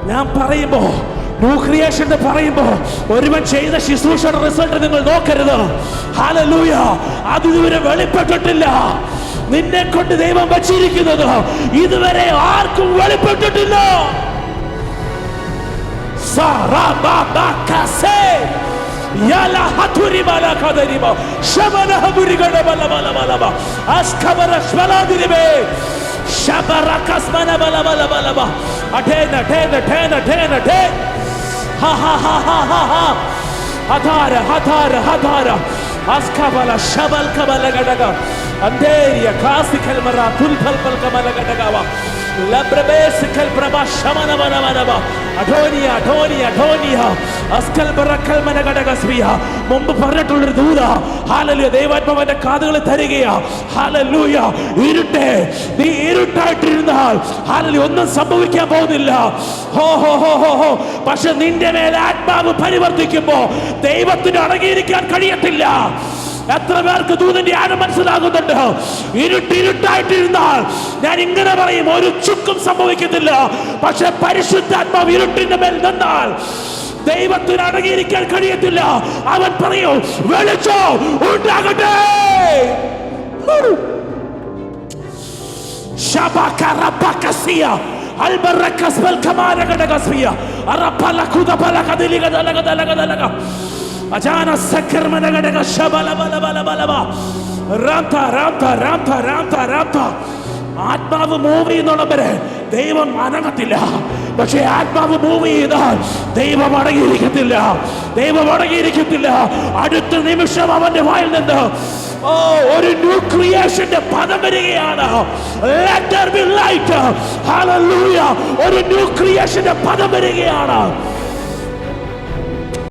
ഞാൻ പറയുമ്പോ new creation പറയുമ്പോ ഒരുവൻ ചെയ്ത ശുശ്രൂഷയുടെ റിസൾട്ട് നിങ്ങൾ നോക്കരുത്. ഹല്ലേലൂയ. അത് ഇതുവരെ വെളിപ്പെട്ടിട്ടില്ല. നിന്നെ കൊണ്ട് ദൈവം വച്ചിരിക്കുന്നത് ഇതുവരെ ആർക്കും വെളിപ്പെട്ടിട്ടില്ല. Yala haturi bala kaderiba shabana haburi gada bala bala bala ba askabara shbala diribe shabara kasmana bala bala bala ba atena tena tena tena te ha ha ha ha ha ha hatara hatara hatara askabala shabal kabala gadaga anderia kasikal mara tulfal pal kabala gadaga wa labrabesikal praba shamana bala bala ba അധോനിയ അധോനിയ അധോനിയ Askal ബറക്കൽ മനഗടകസ്വിയ. മുമ്പ് പറഞ്ഞിട്ടുള്ളൊരു ദൂത hallelujah ദൈവാത്മാവിന്റെ കാതുകളെ തരികയാ. Hallelujah. ഇരുട്ടെ, നീ ഇരുട്ടായിട്ടിരുന്നാൽ hallelujah ഒന്നും സംഭവിക്കാൻ പോകുന്നില്ല. ഹോ ഹോ ഹോ ഹോ ഹോ. പക്ഷെ നിന്റെ മേലെ ആത്മാവ് പരിവർത്തിക്കുമ്പോ ദൈവത്തിന് അടങ്ങിയിരിക്കാൻ കഴിയത്തില്ല. എത്ര പേർക്ക് ദൂതന്റെ ആഴം മനസ്സിലാകുന്നുണ്ട്? ഇരുട്ടായിട്ടിരുന്നാൽ ഞാൻ ഇങ്ങനെ പറയും, ഒരു ചുക്കും സംഭവിക്കത്തില്ല. പക്ഷെ പരിശുദ്ധാത്മാവ് ഇരുട്ടിന്റെ മേൽ നിന്നാൽ ദൈവത്തിന് അടങ്ങിയിരിക്കാൻ കഴിയത്തില്ല. അവൻ പറയൂ, വെളിച്ചം ഉണ്ടാകട്ടെ. അജാന സക്കർമനഗടക ശബല ബല ബല ബലബ രാംത രാംത രാംത രാംത രാംത. ആത്മാവ് മൂവ് ചെയ്യുന്നുള്ളവരെ ദൈവം അനങ്ങത്തില്ല. പക്ഷേ ആത്മാവ് മൂവ് ചെയ്താൽ ദൈവം അടങ്ങിയിരിക്കത്തില്ല. ദൈവം അടങ്ങിയിരിക്കത്തില്ല. അടുത്ത നിമിഷം അവന്റെ വായിൽ നിന്ന് ഒരു ന്യൂ ക്രിയേഷന്റെ പദം വരികയാണ്. Let there be light. Hallelujah. ഒരു ന്യൂ ക്രിയേഷന്റെ പദം വരികയാണ്.